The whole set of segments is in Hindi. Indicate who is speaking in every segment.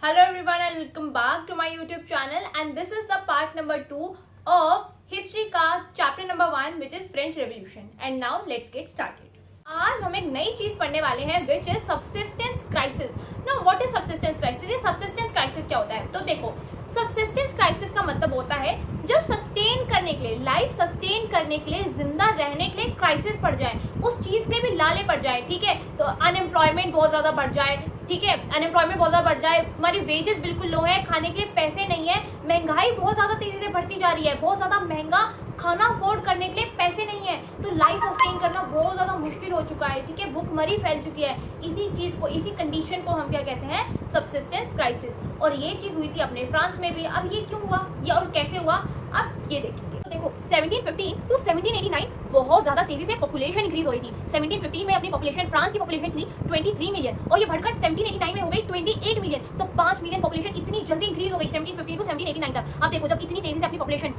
Speaker 1: Hello everyone and welcome back to my YouTube channel, and this is the part number 2 of history का chapter number 1 which is French Revolution. And now let's get started. आज हम एक नई चीज पढ़ने वाले हैं which is subsistence crisis. Now what is subsistence crisis? ये subsistence crisis क्या होता है? तो देखो, subsistence crisis का मतलब होता है जब सस्टेन करने के लिए, लाइफ सस्टेन करने के लिए, जिंदा रहने के लिए क्राइसिस पड़ जाए, उस चीज के भी लाले पड़ जाए, ठीक है। तो अनएम्प्लॉयमेंट बहुत ज्यादा बढ़ जाए, ठीक है, अनएम्प्लॉयमेंट बहुत ज्यादा बढ़ जाए, हमारी वेजेस बिल्कुल लो है, खाने के लिए पैसे नहीं है, महंगाई बहुत ज्यादा तेजी से बढ़ती जा रही है, बहुत ज्यादा महंगा खाना अफोर्ड करने के लिए पैसे नहीं है, तो लाइफ सस्टेन करना बहुत ज्यादा मुश्किल हो चुका है, ठीक है, भूखमरी फैल चुकी है। इसी चीज को, इसी कंडीशन को हम क्या कहते हैं? Subsistence crisis. और ये चीज हुई थी अपने फ्रांस में भी। अब ये क्यों हुआ या और कैसे हुआ, अब ये देखेंगे। तो देखो 1715 टू 1789 बहुत ज्यादा तेजी से पॉपुलेशन इंक्रीज हो रही थी। 1715 में अपनी पॉपुलेशन, फ्रांस की पॉपुलेशन थी 23 मिलियन और ये बढ़कर 1789 में हो गई 28 मिलियन। तो 5 मिलियन पॉपुलेशन इतनी जल्दी इंक्रीज हो गई 1715 टू 1789 तक। अब देखो, जब इतनी तेजी से अपनी पॉपुलेशन,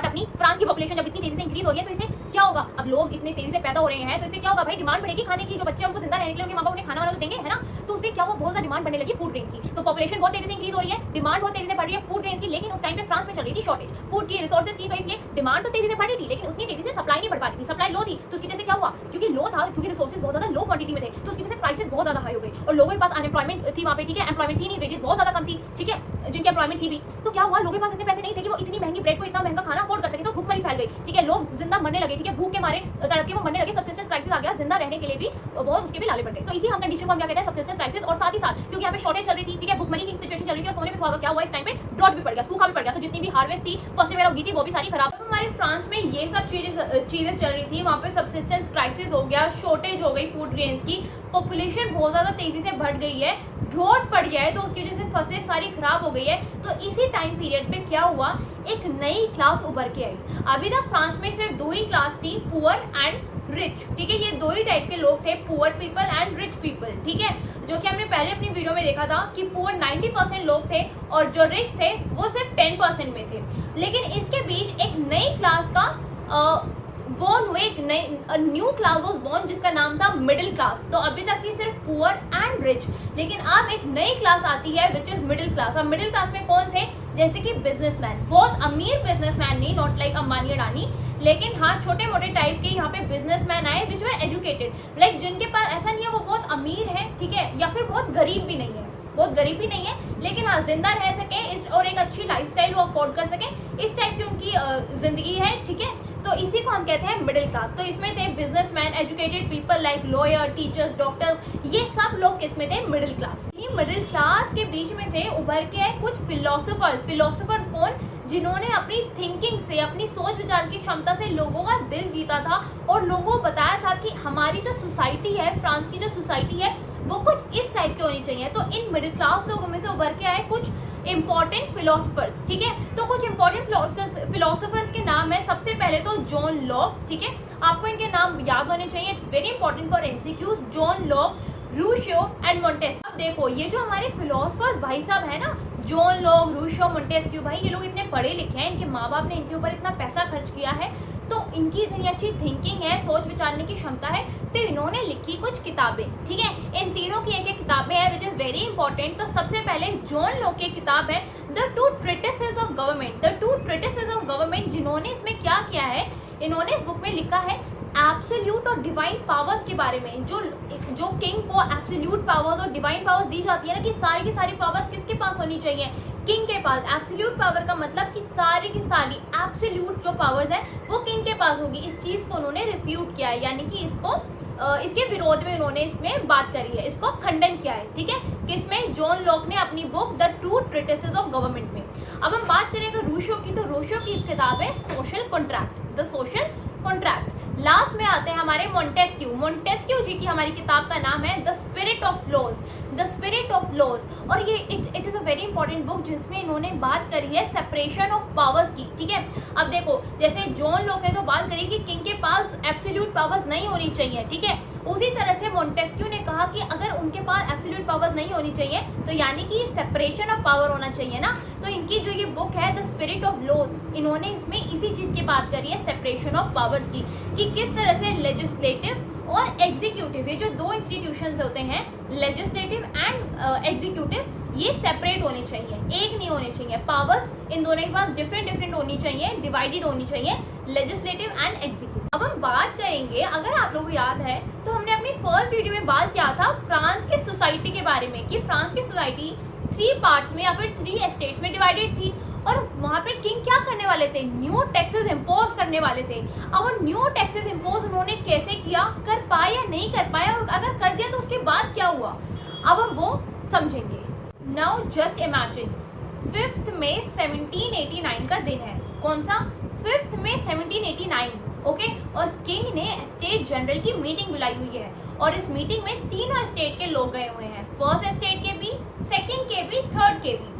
Speaker 1: अपनी फ्रांस की पॉपुलेशन जब इतनी तेजी से इंक्रीज हो रही है, तो इसे क्या होगा? अब लोग इतने तेजी से पैदा हो रहे हैं, तो इससे क्या होगा भाई? डिमांड बढ़ेगी खाने की। जो बच्चे उनको जिंदा रहने के लिए उनके माँ बाप उन्हें खाना वाना तो देंगे, है ना। तो उससे क्या हुआ? बहुत ज्यादा डिमांड बढ़ने लगी फूड ग्रेन्स की। तो पॉपुलेशन बहुत तेजी से इंक्रीज हो रही है, डिमांड बहुत तेजी से बढ़ रही है फूड ग्रेन्स की। लेकिन उस टाइम पे फ्रांस में चल रही थी शॉर्टेज फूड की, रिसोर्सेज की। तो इसलिए डिमांड तो तेजी से बढ़ रही थी, लेकिन उतनी तेजी से सप्लाई नहीं बढ़ पाती थी, सप्लाई लो थी। तो उसकी वजह से क्या हुआ? क्योंकि लो था, क्योंकि रिसोर्सेज बहुत ज्यादा लो क्वांटिटी में थे, तो उसकी वजह से प्राइसेस बहुत ज्यादा हाई हो गई और लोगों के पास अनएम्प्लॉयमेंट थी वहाँ पे, ठीक है, एम्प्लॉयमेंट थी नहीं, वेजेस बहुत ज्यादा कम थी, ठीक है, जिनकी एम्प्लॉयमेंट थी भी। तो क्या हुआ? लोगों के पास इतने पैसे नहीं थे कि वो इतनी महंगी ब्रेड को, इतना महंगा खाना अफोर्ड कर सके, तो भूखमरी फैल गई, ठीक है, लोग जिंदा मरने लगे, ठीक है, भूख के मारे तड़प के वो मरने लगे। सबसिस्टेंस क्राइसिस आ गया, जिंदा रहने के लिए भी बहुत उसके भी लाले पड़ गए। तो इसी हम कंडीशन को हम क्या कहते हैं? Subsistence crisis. और साथ ही साथ क्योंकि यहाँ पे शॉर्टेज चल रही थी, ठीक है, भूखमरी की सिचुएशन चल रही थी, और सोने पे सुहागा क्या हुआ? इस टाइम पे ड्रॉट भी पड़ गया, सूखा भी पड़ गया। तो जितनी भी हार्वेस्ट थी, फसल वगैरह उगी थी, वो भी सारी खराब। हमारे फ्रांस में ये सब चीजें चल रही थी, वहाँ पे सबसिस्टेंस क्राइसिस हो गया, शॉर्टेज हो गई फूड ग्रेन्स की, पॉपुलेशन बहुत ज्यादा तेजी से बढ़ गई है, ड्रॉट पड़ गया है, तो उसकी वजह से फसलें सारी खराब हो गई है। तो इसी टाइम पीरियड पे क्या हुआ? एक नई क्लास उभर के आई। अभी तक फ्रांस में सिर्फ दो ही क्लास थी, पुअर एंड रिच, ठीक है, ये दो ही टाइप के लोग थे, poor people and rich people, ठीक है, जो कि हमने पहले अपनी वीडियो में देखा था कि पुअर 90% लोग थे और जो रिच थे वो सिर्फ 10% में थे। लेकिन इसके बीच एक नई क्लास का बोर्न हुए, एक न्यू क्लास वाज बोर्न, जिसका नाम था मिडिल क्लास। तो अभी तक थी सिर्फ पुअर एंड रिच, लेकिन अब एक नई क्लास आती है विच इज मिडिल क्लास। अब मिडिल क्लास में कौन थे? जैसे कि बिजनेसमैन, बहुत अमीर बिजनेसमैन नहीं, नॉट लाइक अंबानी अडानी, लेकिन हाँ छोटे मोटे टाइप के यहाँ पे बिजनेसमैन आए विच वर एजुकेटेड, लाइक जिनके पास ऐसा नहीं है वो बहुत अमीर है, ठीक है, या फिर बहुत गरीब भी नहीं है, बहुत गरीब भी नहीं है, लेकिन हाँ जिंदा रह सके इस और एक अच्छी लाइफस्टाइल वो अफोर्ड कर सके, इस टाइप की उनकी जिंदगी है, ठीक है। तो इसी को हम कहते हैं मिडिल क्लास। तो इसमें थे businessman, educated people like lawyer, teachers, doctors, ये सब लोग किसमें थे? Middle class. ये मिडिल क्लास के बीच में से उभर के आए कुछ फिलोसोफर्स। फिलोसोफर्स कौन? जिन्होंने अपनी थिंकिंग से, अपनी सोच विचार की क्षमता से लोगों का दिल जीता था और लोगों को बताया था कि हमारी जो सोसाइटी है, फ्रांस की जो सोसाइटी है, वो कुछ इस टाइप की होनी चाहिए। तो इन मिडिल क्लास लोगों में से उभर के आए कुछ इंपॉर्टेंट फिलोसफर्स, ठीक है। तो कुछ इंपॉर्टेंट फिलोसफर्स के नाम है, सबसे पहले तो जॉन लॉक, ठीक है, आपको इनके नाम याद होने चाहिए, it's very important for MCQs. John Locke, Rousseau and Montesquieu. अब देखो, ये जो हमारे फिलोसफर्स भाई साहब है ना, जॉन लॉक, रूसो, मोंटेस्क्यू, भाई ये लोग इतने पढ़े लिखे हैं, इनके माँ बाप ने इनके ऊपर इतना पैसा खर्च किया है, तो इनकी इतनी अच्छी थिंकिंग है, सोच विचारने की क्षमता है, तो इन्होंने लिखी कुछ किताबें, ठीक है। इन तीनों की एक एक किताबें हैं विच इज वेरी इंपॉर्टेंट। तो सबसे पहले जॉन लॉक की किताब है the two treatises of government. The two treatises of government, जिन्होंने इसमें क्या किया है? इन्होंने इस बुक में लिखा है एब्सोल्यूट और डिवाइन पावर्स के बारे में। जो किंग को एब्सोल्यूट पावर्स और डिवाइन पावर्स दी जाती है ना, कि सारी की सारी पावर्स किसके पास होनी चाहिए? किंग के पास। एब्सोल्यूट पावर का मतलब कि सारी की सारी एब्सोल्यूट जो पावर्स है वो किंग के पास होगी। इस चीज को उन्होंने रिफ्यूट किया है, यानी कि इसके विरोध में उन्होंने इसमें बात करी है, इसको खंडन किया है, ठीक है, किसमें? जॉन लॉक ने अपनी book the two treatises of government में। अब हम बात करेंगे रूसो की, तो रूसो की किताब है social contract, the social contract. Last में आते हैं हमारे मोंटेस्क्यू। मोंटेस्क्यू जी की हमारी किताब का नाम है the spirit of laws, the spirit of laws. और ये it is a very important book, जिसमें इन्होंने बात करी है सेपरेशन ऑफ पावर्स की, ठीक है। अब देखो, जैसे जॉन लॉक ने तो बात करी कि किंग के पास एब्सोल्यूट पावर्स नहीं होनी चाहिए, ठीक है, उसी तरह से मोंटेस्क्यू ने कहा कि अगर उनके पास एब्सोल्यूट पावर्स नहीं होनी चाहिए, तो यानी कि सेपरेशन ऑफ पावर होना चाहिए ना। तो इनकी जो ये बुक है द स्पिरिट ऑफ लॉज, इन्होंने इसमें इसी चीज की बात करी है, सेपरेशन ऑफ पावर्स की, कि किस तरह से लेजिस्लेटिव और एग्जीक्यूटिव, ये जो दो इंस्टीट्यूशंस होते हैं, लेजिस्लेटिव एंड एग्जीक्यूटिव, ये सेपरेट होने चाहिए, एक नहीं होने चाहिए। पावर्स इन दोनों के पास डिफरेंट होनी चाहिए, डिवाइडेड होनी चाहिए, लेजिस्लेटिव एंड एग्जीक्यूटिव। अब हम बात करेंगे, अगर आप लोगों को याद है तो हमने अपनी फर्स्ट वीडियो में बात किया था फ्रांस की सोसाइटी के बारे में, कि फ्रांस की सोसाइटी 3 पार्ट्स में या फिर 3 एस्टेट्स में डिवाइडेड थी, और वहाँ पे किंग क्या करने वाले थे, न्यू टैक्सेस इम्पोज करने वाले थे। अब वो न्यू टैक्सेस इम्पोज उन्होंने कैसे किया, कर पाए या नहीं कर पाए, और अगर कर दिया तो उसके बाद क्या हुआ, अब हम वो समझेंगे। नाउ जस्ट इमेजिन 5 मई 1789 का दिन है। कौन सा? 5 मई 1789, ओके। और किंग ने स्टेट जनरल की मीटिंग बुलाई हुई है, और इस मीटिंग में तीनों स्टेट के लोग गए हुए हैं, फर्स्ट स्टेट के भी, सेकंड के भी, थर्ड के भी।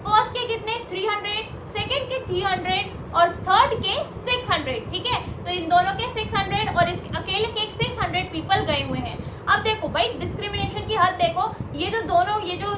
Speaker 1: फर्स्ट के कितने? 300, सेकंड के 300 और थर्ड के 600, ठीक है। तो इन दोनों के 600 और इस अकेले के 600 पीपल गए हुए हैं। अब देखो भाई, डिस्क्रिमिनेशन की हद देखो, ये जो दोनों, ये जो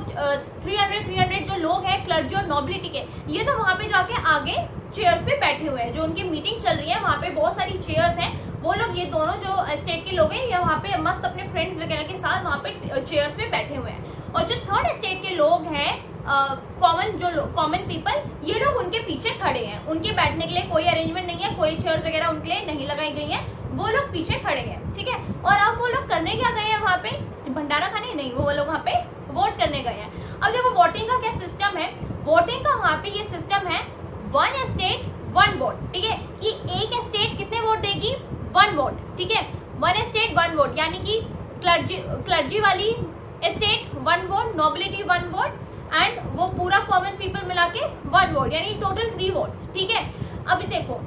Speaker 1: 300 जो लोग हैं क्लर्जी और नोबिलिटी के, ये तो वहाँ पे जाके आगे चेयर्स पे बैठे हुए हैं, जो उनकी मीटिंग चल रही है वहाँ पे बहुत सारी चेयर्स हैं, वो लोग, ये दोनों जो स्टेट के लोग हैं, ये वहाँ पे मस्त अपने फ्रेंड्स वगैरह के साथ वहाँ पे चेयर्स पे बैठे हुए हैं। और जो थर्ड स्टेट के लोग हैं, कॉमन पीपल, ये लोग उनके पीछे खड़े हैं, उनके बैठने के लिए कोई अरेंजमेंट नहीं है, कोई चेयर्स वगैरह उनके लिए नहीं लगाई गई है, वो लोग पीछे खड़े हैं, ठीक है। और अब वो लोग करने क्या गए हैं वहाँ पे, भंडारा खाने नहीं, वो लोग वहाँ पे वोट करने गए हैं। अब देखो वोटिंग का क्या सिस्टम है, वोटिंग का वहाँ पे ये सिस्टम है 1 स्टेट 1 वोट, ठीक है, कि एक स्टेट कितने वोट देगी, 1 वोट, ठीक है, 1 स्टेट 1 वोट, यानी कि क्लर्जी वाली state 1 vote, nobility 1 vote, and वो पूरा कॉमन पीपल मिला के 1 वोट, यानी टोटल 3 वोट्स, ठीक है। अब देखो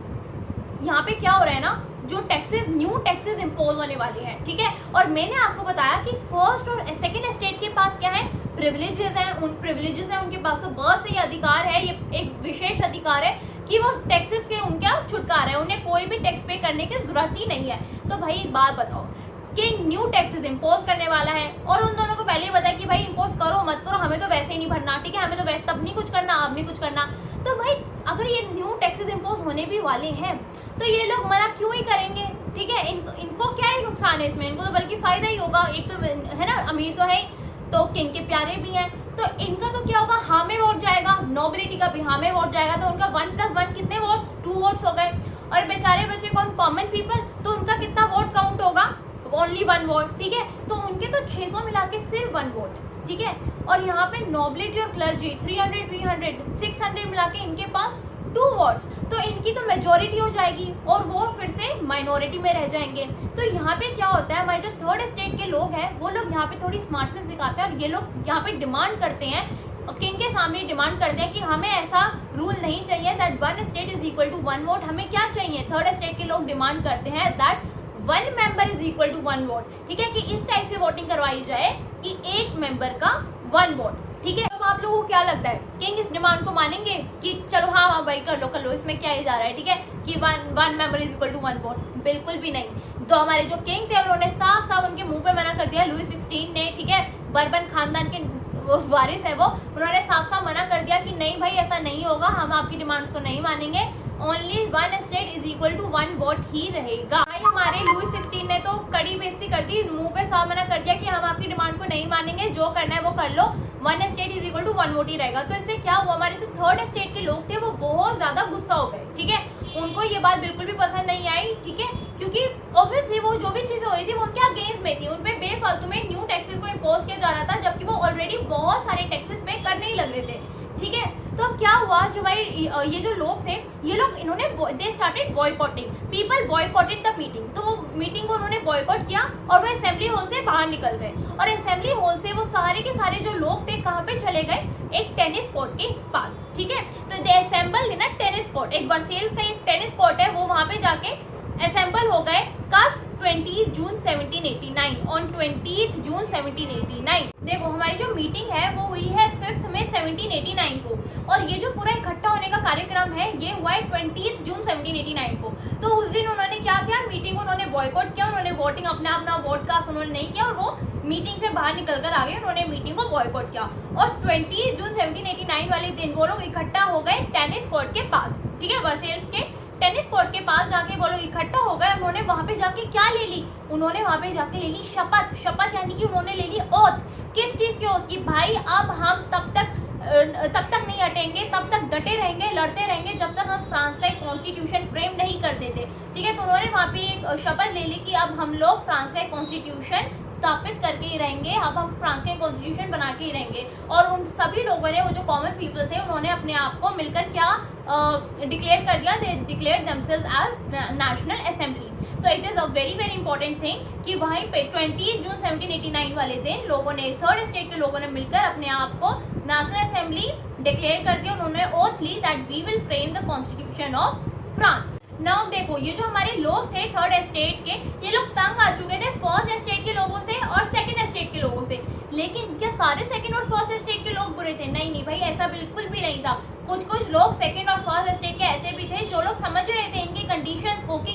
Speaker 1: यहाँ पे क्या हो रहा है ना, जो टैक्सेस, न्यू टैक्सेस इम्पोज होने वाले हैं, ठीक है। और मैंने आपको बताया कि फर्स्ट और सेकंड स्टेट के पास क्या है, प्रिविलेजेस हैं, उन प्रिविलेजेस हैं उनके पास, तो बर्थ से ये अधिकार है, ये एक विशेष अधिकार है कि वो टैक्सेस के उनका छुटकारा है, उन्हें कोई भी टैक्स पे करने की जरूरत ही नहीं है। तो भाई एक बात बताओ कि न्यू टैक्सेस इम्पोज करने वाला है, और उन दोनों को पहले ही बताया कि भाई इम्पोज करो मत करो, हमें तो वैसे ही नहीं भरना, ठीक है, हमें तो वैसे तब नहीं कुछ करना, अब नहीं कुछ करना। तो भाई अगर ये न्यू टैक्सेस इम्पोज होने भी वाले हैं तो ये लोग मना क्यों ही करेंगे, ठीक है। इनको क्या ही नुकसान है इसमें, इनको तो बल्कि फायदा ही होगा, एक तो है ना, अमीर तो है, तो किंग के प्यारे भी हैं, तो इनका तो क्या होगा, हाँ में वोट जाएगा, नोबिलिटी का भी हाँ में वोट जाएगा, तो उनका 1+1 कितने वोट्स, 2 वोट्स हो गए। और बेचारे बच्चे कौन, कॉमन पीपल, तो उनका कितना वोट काउंट होगा, ओनली 1 वोट, ठीक है। तो उनके तो 600 मिला के सिर्फ 1 वोट, ठीक है। और यहाँ पे नोबिलिटी और क्लर्जी 300 600 मिला के इनके पास 2 वोट्स, तो इनकी तो मेजोरिटी हो जाएगी और वो फिर से माइनॉरिटी में रह जाएंगे। तो यहाँ पे क्या होता है, हमारे जो थर्ड स्टेट के लोग हैं वो लोग यहाँ पे थोड़ी स्मार्टनेस दिखाते हैं, और ये लोग यहाँ पे डिमांड करते हैं, किंग के सामने डिमांड करते हैं कि हमें ऐसा रूल नहीं चाहिए that 1 state is equal to 1 vote. हमें क्या चाहिए, थर्ड स्टेट के लोग डिमांड करते हैं that 1 member is equal to 1 vote, ठीक है, कि इस टाइप से वोटिंग करवाई जाए कि एक मेंबर का 1 वोट, ठीक है। तो आप लोगों को क्या लगता है, किंग इस डिमांड को मानेंगे कि चलो हाँ भाई कर लो, इसमें क्या ही जा रहा है, ठीक है, कि 1 member is equal to 1 vote? बिल्कुल भी नहीं। तो हमारे जो किंग थे उन्होंने साफ साफ उनके मुंह पे मना कर दिया, लुई 16 ने, ठीक है, बर्बन खानदान के वारिस है वो, उन्होंने साफ साफ मना कर दिया कि नहीं भाई ऐसा नहीं होगा, हम आपकी डिमांड्स को नहीं मानेंगे, only 1 state is equal to 1 vote ही रहेगा। भाई हमारे लुई 16 ने तो कड़ी बेइज्जती कर दी, मुंह पे साफ मना कर दिया कि हम आपकी डिमांड को नहीं मानेंगे, जो करना है वो कर लो, 1 state is equal to 1 vote ही रहेगा। तो इससे क्या हुआ, हमारे जो थर्ड स्टेट के लोग थे वो बहुत ज्यादा गुस्सा हो गए, ठीक है, उनको ये बात बिल्कुल भी पसंद नहीं आई, ठीक है, क्योंकि ऑब्वियसली वो जो भी चीजें हो रही थी वो उनके अगेंस्ट में थी, उनपे बेफालतू में न्यू टैक्सेस को इम्पोज किया जा रहा था, जबकि वो ऑलरेडी बहुत सारे टैक्सेस पे करने ही लग रहे थे, ठीक है। तो अब क्या हुआ, जो भाई ये जो लोग थे, ये लोग इन्होंने they started boycotting, people boycotted the meeting, तो वो मीटिंग को उन्होंने बॉयकॉट किया और वो असेंबली हॉल से बाहर निकल गए, और असेंबली हॉल से वो सारे के सारे जो लोग थे कहाँ पे चले गए, एक टेनिस कोर्ट के पास, ठीक है। तो they assemble in a tennis court, एक वर्सेल्स का एक टेनिस कोर्ट है, वो वहां पे जाके असेंबल हो गए। कब? 20 जून 1789, ऑन 20 जून 1789। देखो हमारी जो मीटिंग है वो हुई है 5 मई 1789 को, और ये जो पूरा इकट्ठा होने का कार्यक्रम है ये हुआ है 20 जून 1789 को। तो उस दिन उन्होंने क्या किया, मीटिंग को उन्होंने बॉयकॉट किया, उन्होंने वोटिंग अपना वोट कास्ट उन्होंने नहीं किया, और वो मीटिंग से बाहर निकल कर आ गए, उन्होंने मीटिंग को बॉयकॉट किया। और 20 जून 1789 वाले दिन वो लोग इकट्ठा हो गए टेनिस कोर्ट के पास, ठीक है, वर्सेल्स के टेनिस कोर्ट के पास जाके वो लोग इकट्ठा हो गए। उन्होंने वहां पे जाके क्या ले ली, उन्होंने वहां पे जाके ले ली शपथ, यानी कि उन्होंने ले ली ओथ किस चीज के ओथ की? भाई अब हम तब तक नहीं हटेंगे, तब तक डटे रहेंगे, लड़ते रहेंगे जब तक हम फ्रांस का एक कॉन्स्टिट्यूशन फ्रेम नहीं कर देते। ठीक है, तो उन्होंने वहाँ पे एक शपथ ले ली कि अब हम लोग फ्रांस का एक कॉन्स्टिट्यूशन स्थापित करके ही रहेंगे, अब हम फ्रांस का कॉन्स्टिट्यूशन बना के ही रहेंगे। और उन सभी लोगों ने, वो जो कॉमन पीपल थे, उन्होंने अपने आप को मिलकर क्या डिक्लेयर कर दिया? They declare themselves as national assembly. So it is a very very important thing कि वहीं पे 20 जून 1789 वाले दिन लोगों ने, थर्ड स्टेट के लोगों ने मिलकर अपने आप को नेशनल असेंबली डिक्लेयर कर दिया। उन्होंने ओथ ली that we will frame the constitution of France. Now देखो, ये जो हमारे लोग थे थर्ड एस्टेट के, ये लोग तंग आ चुके थे फर्स्ट एस्टेट के लोगों से और सेकंड एस्टेट के लोगों से। लेकिन क्या सारे सेकंड और फर्स्ट एस्टेट के लोग बुरे थे? नहीं नहीं भाई, ऐसा बिल्कुल भी नहीं था। कुछ लोग सेकंड और फर्स्ट एस्टेट के ऐसे भी थे जो लोग समझ रहे थे इनकी कंडीशंस को कि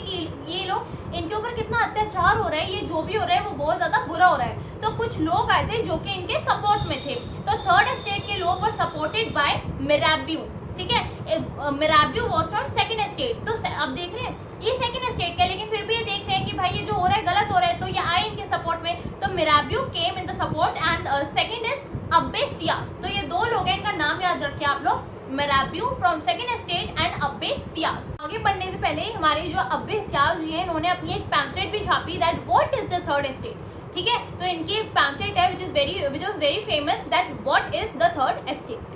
Speaker 1: ये लोग, इनके ऊपर कितना अत्याचार हो रहा है, ये जो भी हो रहा है वो बहुत ज्यादा बुरा हो रहा है। तो कुछ लोग आए थे जो कि इनके सपोर्ट में थे। तो थर्ड एस्टेट के लोग वर सपोर्टेड बाय मिराबियो। ठीक है, Mirabeau was from second estate. तो अब देख रहे हैं ये सेकंड एस्टेट का, लेकिन फिर भी ये देख रहे हैं कि भाई ये जो हो रहा है गलत हो रहा है, तो ये आए इनके सपोर्ट में। तो Mirabeau came in the support and second is अब्बे सियास। तो ये दो लोग हैं, इनका नाम याद रखिए आप लोग, Mirabeau from second estate and अब्बे सियास। आगे बढ़ने से पहले हमारे जो अब्बे सियास जी हैं, इन्होंने अपनी एक पैम्फलेट भी छापी that what is the third estate. ठीक है, तो इनकी एक पैम्फलेट है which was very famous that what is the third estate.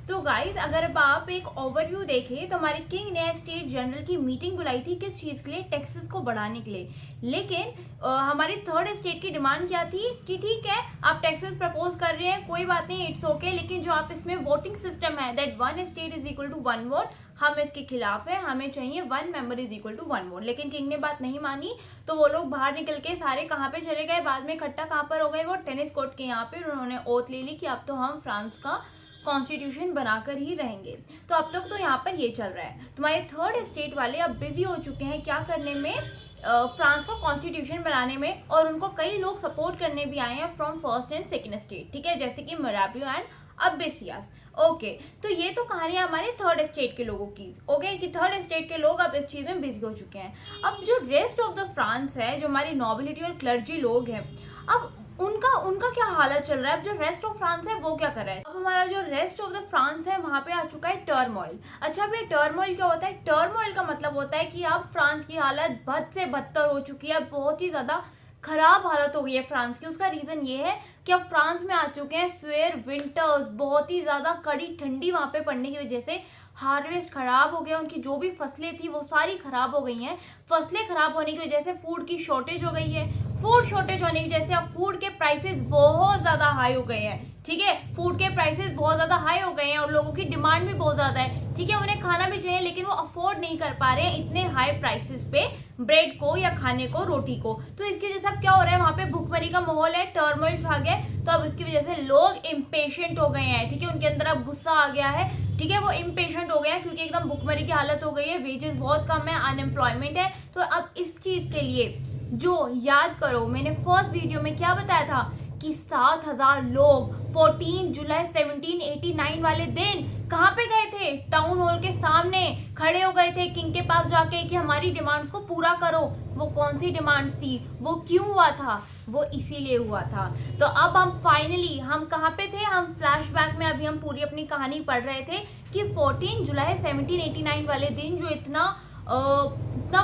Speaker 1: तो गाइज, अगर आप एक ओवरव्यू देखें तो हमारे किंग ने स्टेट जनरल की मीटिंग बुलाई थी किस चीज़ के लिए? टैक्सेस को बढ़ाने के लिए। लेकिन हमारी थर्ड स्टेट की डिमांड क्या थी कि ठीक है आप टैक्सेस प्रपोज कर रहे हैं, कोई बात नहीं, इट्स ओके, लेकिन जो आप इसमें वोटिंग सिस्टम है that 1 state is equal to 1 vote, हम इसके खिलाफ है, हमें चाहिए 1 member is equal to 1 vote. लेकिन किंग ने बात नहीं मानी, तो वो लोग बाहर निकल के सारे कहाँ पे चले गए? बाद में इकट्ठा कहाँ पर हो गए? वो टेनिस कोर्ट के यहाँ पे। उन्होंने ओथ ले ली कि अब तो हम फ्रांस का कॉन्स्टिट्यूशन बनाकर ही रहेंगे। तो अब तक तो यहाँ पर ये चल रहा है। तुम्हारे थर्ड स्टेट वाले अब बिजी हो चुके हैं क्या करने में? फ्रांस का कॉन्स्टिट्यूशन बनाने में। और उनको कई लोग सपोर्ट करने भी आए हैं from first and second state. ठीक है, जैसे कि मिराबियो एंड अब्बे सियास। ओके, तो ये तो कहानी है हमारे थर्ड स्टेट के लोगों की। ओके, कि थर्ड स्टेट के लोग अब इस चीज में बिजी हो चुके हैं। अब जो रेस्ट ऑफ द फ्रांस है, जो हमारी नॉबिलिटी और क्लर्जी लोग हैं, अब उनका क्या हालत चल रहा है? अब जो रेस्ट ऑफ फ्रांस है वो क्या कर रहा है? अब हमारा जो रेस्ट ऑफ द फ्रांस है वहां पे आ चुका है टर्मोइल। अच्छा भैया, टर्मोइल क्या होता है? टर्मोइल का मतलब होता है कि अब फ्रांस की हालत बद से बदतर हो चुकी है, बहुत ही ज्यादा खराब हालत हो गई है फ्रांस की। उसका रीजन ये है कि अब फ्रांस में आ चुके हैं स्वेयर विंटर्स, बहुत ही ज्यादा कड़ी ठंडी वहां पे पड़ने की वजह से हार्वेस्ट खराब हो गया, उनकी जो भी फसलें थी वो सारी खराब हो गई हैं। फसलें खराब होने की वजह से फूड की शॉर्टेज हो गई है। फूड शॉर्टेज होने की वजह से अब फूड के प्राइसेस बहुत ज्यादा हाई हो गए हैं। ठीक है, फूड के प्राइसेस बहुत ज्यादा हाई हो गए हैं और लोगों की डिमांड भी बहुत ज्यादा है। ठीक है, उन्हें खाना भी चाहिए लेकिन वो अफोर्ड नहीं कर पा रहे हैं इतने हाई प्राइसेस पे ब्रेड को या खाने को, रोटी को। तो इसकी वजह से अब क्या हो रहा है? वहां पे भूखमरी का माहौल है, टर्मोइल छा गया। तो अब इसकी वजह से लोग इम्पेशेंट हो गए हैं। ठीक है, उनके अंदर अब गुस्सा आ गया है। ठीक है, वो इम्पेशेंट हो गए हैं क्योंकि एकदम भूखमरी की हालत हो गई है, वेजेस बहुत कम है, अनएम्प्लॉयमेंट है। तो अब इस चीज के लिए जो याद करो, मैंने फर्स्ट वीडियो में क्या बताया था कि 7,000 लोग 14 जुलाई 1789 वाले दिन कहाँ पे गए थे? टाउन हॉल के सामने खड़े हो गए थे किंग के पास जाके कि हमारी डिमांड्स को पूरा करो। वो कौन सी डिमांड्स थी? वो क्यों हुआ था? वो इसीलिए हुआ था। तो अब हम फाइनली हम कहाँ पे थे? हम फ्लैशबैक में अभी हम पूरी अपनी कहानी पढ़ रहे थे कि 14 जुलाई 1789 वाले दिन जो इतना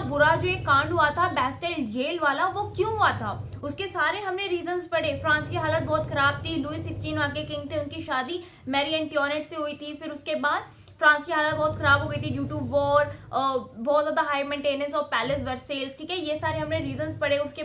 Speaker 1: बुरा जो एक कांड हुआ था बैस्टाइल जेल वाला, वो क्यों हुआ था? उसके सारे हमने रीजंस पढ़े। फ्रांस की हालत बहुत खराब थी, लुई 16 वहां के किंग थे, उनकी शादी मैरी एंटोनेट से हुई थी। फिर उसके बाद फ्रांस की हालत बहुत खराब हो गई थी ड्यू टू वॉर, बहुत ज्यादा high maintenance of palace Versailles. ठीक है, ये सारे हमने रीजंस पढ़े। उसके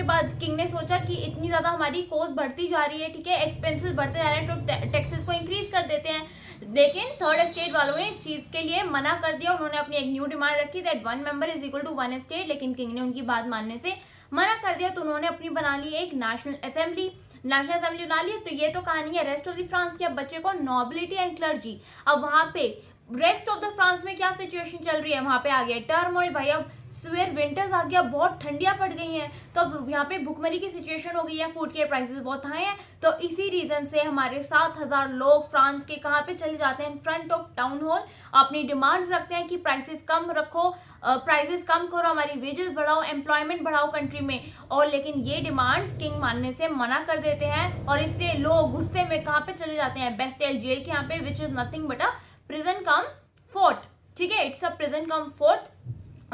Speaker 1: बाद किंग ने सोचा कि इतनी ज्यादा हमारी कॉस्ट बढ़ती जा रही है, ठीक है, एक्सपेंसेस बढ़ते जा रहे हैं, तो टैक्सेस को इंक्रीज कर देते हैं। लेकिन थर्ड स्टेट वालों ने इस चीज के लिए मना कर दिया। उन्होंने अपनी एक न्यू डिमांड रखी that 1 member is equal to 1 state, लेकिन किंग ने उनकी बात मानने से मना कर दिया। तो उन्होंने अपनी बना ली एक नेशनल असेंबली बना ली। तो ये तो कहानी है रेस्ट ऑफ द फ्रांस की। अब बच्चे को नॉबिलिटी एंड क्लर्जी। अब वहां पे रेस्ट ऑफ द फ्रांस में क्या सिचुएशन चल रही है? वहां पे आ गया टर्मोइल भाई, अब स्वेयर विंटर्स आ गया, बहुत ठंडियां पड़ गई हैं, तो अब यहाँ पे भुखमरी की सिचुएशन हो गई है, फूड के प्राइसेस बहुत हाई हैं। तो इसी रीजन से हमारे 7,000 लोग फ्रांस के कहाँ पे चले जाते हैं? In front of town hall, अपनी डिमांड्स रखते हैं कि प्राइसेस कम रखो, प्राइसेस कम करो, हमारी वेजेस बढ़ाओ, एम्प्लॉयमेंट बढ़ाओ कंट्री में। और लेकिन ये डिमांड्स किंग मानने से मना कर देते हैं और इसलिए लोग गुस्से में कहाँ पे चले जाते हैं, बेस्टियल जेल के यहाँ पे, which is nothing but a prison come fort. ठीक है, it's a prison come fort.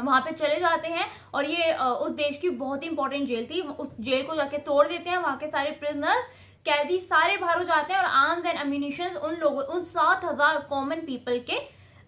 Speaker 1: वहां पे चले जाते हैं और ये उस देश की बहुत ही इंपॉर्टेंट जेल थी। उस जेल को जाके तोड़ देते हैं, वहां के सारे प्रिजनर्स, कैदी सारे बाहर हो जाते हैं और आर्म्स एंड अम्यूनिशंस उन लोगों, उन 7,000 कॉमन पीपल के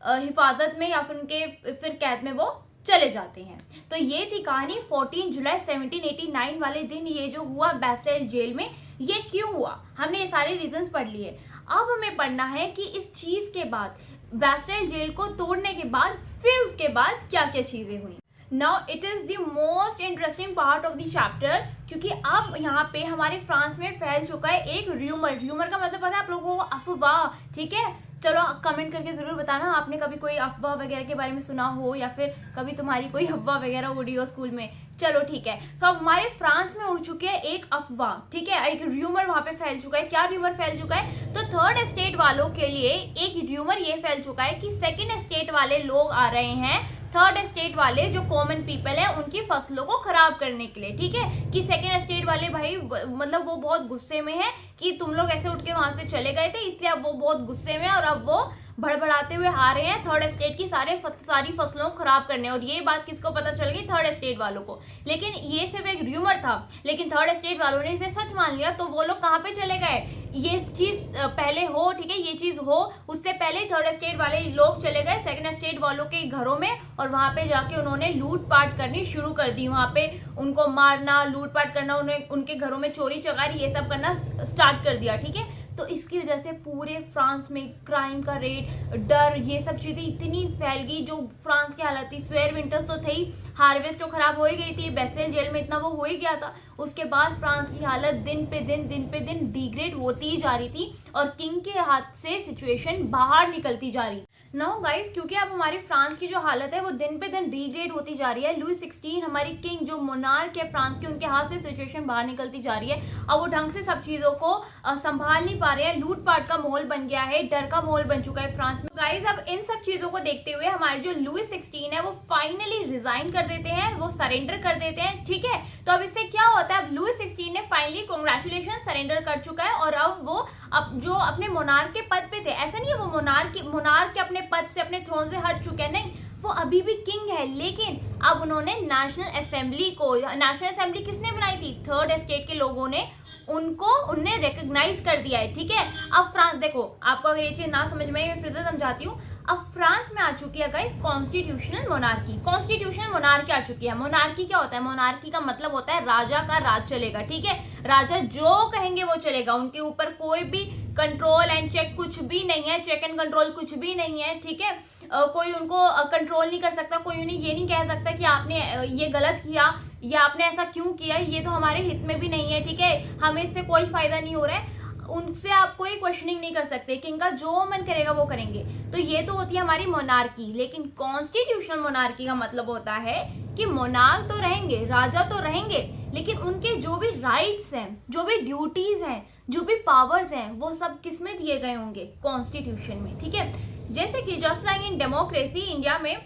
Speaker 1: हिफाजत में या फिर उनके फिर कैद में वो चले जाते हैं। तो ये थी कहानी 14 जुलाई 1789 वाले दिन ये जो हुआ बेस्टियल जेल में। ये क्यों हुआ, हमने ये सारे रीजंस पढ़ लिए। अब हमें पढ़ना है कि इस चीज के बाद, बेस्टियल जेल को तोड़ने के बाद, फिर उसके बाद क्या क्या चीजें हुई। Now it is the most interesting part of the chapter, क्योंकि अब यहाँ पे हमारे फ्रांस में फैल चुका है एक र्यूमर। र्यूमर का मतलब पता है आप लोगों को, अफवाह। ठीक है, चलो कमेंट करके जरूर बताना आपने कभी कोई अफवाह वगैरह के बारे में सुना हो या फिर कभी तुम्हारी कोई अफवाह वगैरह उड़ी हो स्कूल में। चलो ठीक है, तो अब हमारे फ्रांस में उड़ चुकी है एक अफवाह। ठीक है, एक र्यूमर वहां पे फैल चुका है। क्या र्यूमर फैल चुका है, तो थर्ड एस्टेट वालों के लिए एक र्यूमर ये फैल चुका है कि सेकेंड एस्टेट वाले लोग आ रहे हैं, थर्ड एस्टेट वाले जो कॉमन पीपल है उनकी फसलों को खराब करने के लिए। ठीक है, कि सेकेंड एस्टेट वाले भाई मतलब वो बहुत गुस्से में है कि तुम लोग ऐसे उठ के वहां से चले गए थे, इसलिए अब वो बहुत गुस्से में और अब वो भड़बड़ाते हुए आ रहे हैं थर्ड एस्टेट की सारी फसलों को खराब करने। और ये बात किसको पता चल गई, थर्ड एस्टेट वालों को। लेकिन ये सिर्फ एक र्यूमर था, लेकिन थर्ड एस्टेट वालों ने इसे सच मान लिया। तो वो लोग कहाँ पे चले गए, ये चीज पहले हो, ठीक है, ये चीज हो उससे पहले थर्ड एस्टेट वाले लोग चले गए सेकंड एस्टेट वालों के घरों में और वहां पे जाके उन्होंने लूटपाट करनी शुरू कर दी। वहां पे उनको मारना, लूटपाट करना, उन्हें उनके घरों में चोरी चकारी ये सब करना स्टार्ट कर दिया। ठीक है, तो इसकी वजह से पूरे फ्रांस में क्राइम का रेट, डर, ये सब चीजें इतनी फैल गई। जो फ्रांस की हालत थी, स्वेयर विंटर्स तो थे ही, हार्वेस्ट तो खराब हो ही गई थी, बेस्टियल जेल में इतना वो हो ही गया था। उसके बाद फ्रांस की हालत दिन पे दिन डिग्रेड होती ही जा रही थी और किंग के हाथ से सिचुएशन बाहर निकलती जा रही। नाउ गाइस, क्योंकि अब हमारे फ्रांस की जो हालत है वो दिन पे दिन डिग्रेड होती जा रही है, लुई 16 हमारी किंग जो मोनार्क है फ्रांस के, उनके हाथ से सिचुएशन बाहर निकलती जा रही है। अब वो ढंग से सब चीजों को संभाल नहीं पा रहे हैं, लूटपाट का माहौल बन गया है, डर का माहौल बन चुका है फ्रांस में। गाइस, अब इन सब चीजों को देखते हुए हमारे जो लुई 16 है वो फाइनली रिजाइन कर देते हैं, वो सरेंडर कर देते हैं। ठीक है, तो अब इससे क्या होता है, अब लुई 16 ने फाइनली कांग्रेचुलेशन सरेंडर कर चुका है और अब वो जो अपने मोनार्क के पद पे थे, ऐसा नहीं है वो मोनार्क के अपने पद से, अपने थ्रोन से हट चुके हैं, नहीं, वो अभी भी किंग है। लेकिन अब उन्होंने नेशनल असेंबली किसने बनाई थी, थर्ड एस्टेट के लोगों ने, उनने रिकॉग्नाइज कर दिया है। ठीक है, अब फ्रांस, देखो आपको अगर ये चीज ना समझ में, मैं फिर से समझाती हूँ। अब फ्रांस में आ चुकी है guys constitutional monarchy. Constitutional monarchy आ चुकी है। मोनार्की क्या होता है, मोनार्की का मतलब होता है राजा का राज चलेगा। ठीक है, राजा जो कहेंगे वो चलेगा, उनके ऊपर कोई भी कंट्रोल एंड चेक कुछ भी नहीं है, चेक एंड कंट्रोल कुछ भी नहीं है। ठीक है, कोई उनको कंट्रोल नहीं कर सकता, कोई उन्हें ये नहीं कह सकता कि आपने ये गलत किया या आपने ऐसा क्यों किया, ये तो हमारे हित में भी नहीं है। ठीक है, हमें इससे कोई फायदा नहीं हो रहा है, उनसे आप कोई क्वेश्चनिंग नहीं कर सकते, किंग का जो मन करेगा वो करेंगे। तो ये तो होती है हमारी मोनार्की। लेकिन कॉन्स्टिट्यूशनल मोनार्की का मतलब होता है कि मोनार्क तो रहेंगे, राजा तो रहेंगे, लेकिन उनके जो भी राइट्स हैं, जो भी ड्यूटीज हैं, जो भी पावर्स हैं, वो सब किसमें दिए गए होंगे, कॉन्स्टिट्यूशन में। ठीक है, जैसे कि just like in democracy, India में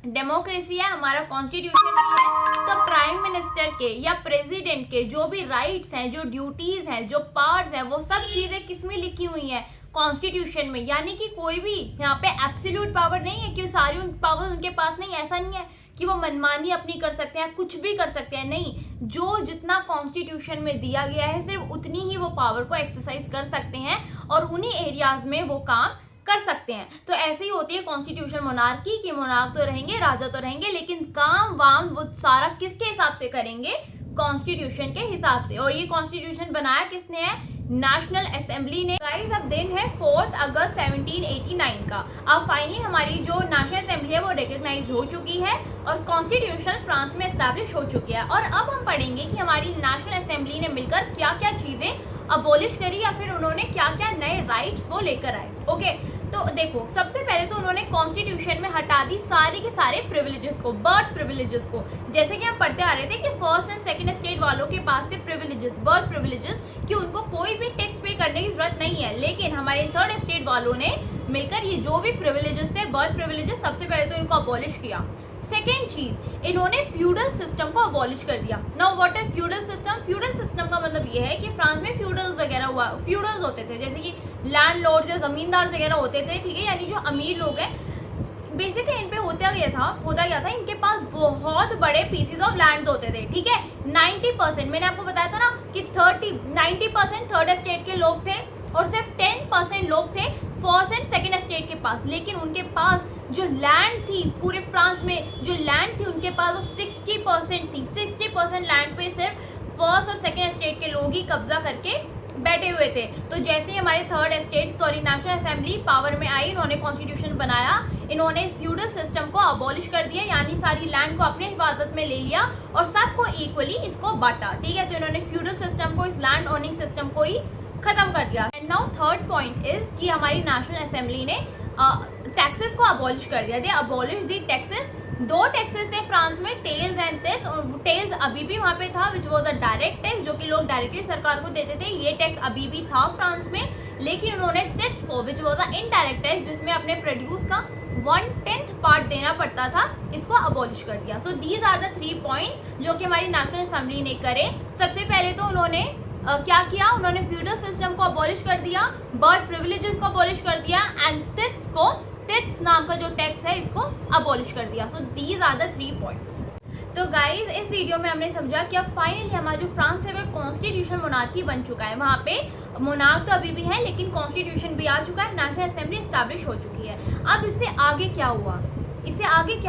Speaker 1: डेमोक्रेसी है, हमारा कॉन्स्टिट्यूशन भी है, तो प्राइम मिनिस्टर के या प्रेसिडेंट के जो भी राइट्स हैं, जो ड्यूटीज हैं, जो पावर्स हैं, वो सब चीजें किसमें लिखी हुई हैं, कॉन्स्टिट्यूशन में। यानी कि कोई भी यहाँ पे एब्सोल्यूट पावर नहीं है कि सारी पावर उनके पास नहीं, ऐसा नहीं है कि वो मनमानी अपनी कर सकते हैं, कुछ भी कर सकते हैं, नहीं, जो जितना कॉन्स्टिट्यूशन में दिया गया है सिर्फ उतनी ही वो पावर को एक्सरसाइज कर सकते हैं और उन्हीं एरियाज में वो काम कर सकते हैं। तो ऐसे ही होती है कॉन्स्टिट्यूशन मोनार्की की, मोनार्क तो रहेंगे, राजा तो रहेंगे, लेकिन काम वाम वो सारा किसके हिसाब से करेंगे, कॉन्स्टिट्यूशन के हिसाब से। और ये कॉन्स्टिट्यूशन बनाया किसने है, नेशनल असेंबली ने। गाइस, अब दिन है 4 अगस्त 1789 का। अब फाइनली हमारी जो नेशनल असेंबली है वो रिकॉग्नाइज हो चुकी है और कॉन्स्टिट्यूशन फ्रांस में एस्टैब्लिश हो चुकी है। और अब हम पढ़ेंगे कि हमारी नेशनल असेंबली ने मिलकर क्या क्या चीजें अबोलिश करी या फिर उन्होंने क्या क्या नए राइट्स वो लेकर आए। ओके, तो देखो, सबसे पहले तो उन्होंने कॉन्स्टिट्यूशन में हटा दी सारे के सारे प्रिविलेजेस को, बर्थ प्रिविलेजेस को। जैसे कि हम पढ़ते आ रहे थे कि फर्स्ट एंड सेकंड स्टेट वालों के पास थे प्रिविलेजेस, बर्थ प्रिविलेजेस, कि उनको कोई भी टैक्स पे करने की जरूरत नहीं है। लेकिन हमारे थर्ड स्टेट वालों ने मिलकर ये जो भी प्रिविलेजेस थे, बर्थ प्रिविलेजेस, सबसे पहले तो इनको अबॉलिश किया। सेकेंड चीज, इन्होंने फ्यूडल सिस्टम को अबॉलिश कर दिया। Now what is feudal system? Feudal system का मतलब ये है कि फ्रांस में फ्यूडल्स वगैरह हुआ, फ्यूडल्स होते थे, जैसे कि लैंडलॉर्ड जो जमींदार वगैरह होते थे, ठीक है, यानी जो अमीर लोग हैं, बेसिकली इन पे होता गया था इनके पास बहुत बड़े पीसेज ऑफ लैंड होते थे, ठीक है। 90%, मैंने आपको बताया था ना कि 90% थर्ड एस्टेट के लोग थे और सिर्फ 10% लोग थे फर्स्ट एंड सेकेंड एस्टेट के पास। लेकिन उनके पास जो लैंड थी, पूरे फ्रांस में जो लैंड थी उनके पास वो 60% थी। 60% लैंड पे सिर्फ फर्स्ट और सेकेंड एस्टेट के लोग ही कब्जा करके बैठे हुए थे। तो जैसे ही हमारे नेशनल असेंबली पावर में आई, इन्होंने कॉन्स्टिट्यूशन बनाया, इन्होंने इस फ्यूडल सिस्टम को अबॉलिश कर दिया, यानी सारी लैंड को अपने हिफाजत में ले लिया और सबको इक्वली इसको बांटा, ठीक है। तो इन्होंने फ्यूडल सिस्टम को, इस लैंड ओनिंग सिस्टम को ही खत्म कर दिया। And now third point is कि हमारी नेशनल असेंबली ने टैक्सेस को अबॉलिश कर दिया। दे अबॉलिश दी टैक्सेस। 2 टैक्सेस थे फ्रांस में, टेल्स एंड टेक्स। और टेल्स अभी भी वहां पे था, which was a direct tax, जो कि लोग डायरेक्टली सरकार को देते थे। ये टैक्स अभी भी था फ्रांस में, लेकिन उन्होंने टेक्स को, which was a indirect tax, जिसमें अपने प्रोड्यूस का 1/10 पार्ट देना पड़ता था, इसको अबॉलिश कर दिया। So these are the 3 points जो कि हमारी नेशनल असेंबली ने करे। सबसे पहले तो उन्होंने क्या किया, उन्होंने फ्यूडल सिस्टम को अबॉलिश कर दिया, बर्थ प्रिविलेजेस को अबॉलिश कर दिया एंड टिट्स नाम का जो टैक्स है इसको अबॉलिश कर दिया। So these are the 3 points. तो गाइज इस वीडियो में हमने समझा कि अब फाइनली हमारा जो फ्रांस है वो कॉन्स्टिट्यूशन मोनार्की बन चुका है। वहाँ पे मोनार्क तो अभी भी है, लेकिन कॉन्स्टिट्यूशन भी आ चुका है, नेशनल असेंबली स्टैब्लिश हो चुकी है। अब इससे आगे क्या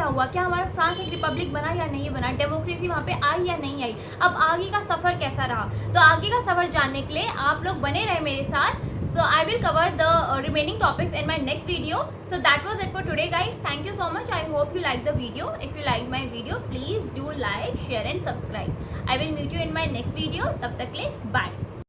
Speaker 1: हुआ, क्या हमारा फ्रांस एक रिपब्लिक बना या नहीं बना, डेमोक्रेसी वहाँ पे आई या नहीं आई, अब आगे का सफर कैसा रहा। तो आगे का सफर जानने के लिए आप लोग बने रहे मेरे साथ। So I will cover the remaining topics in my next video. So that was it for today, guys. Thank you so much. I hope you liked the video. If you liked my video, please do like, share and subscribe. I will meet you in my next video. तब तक के लिए bye.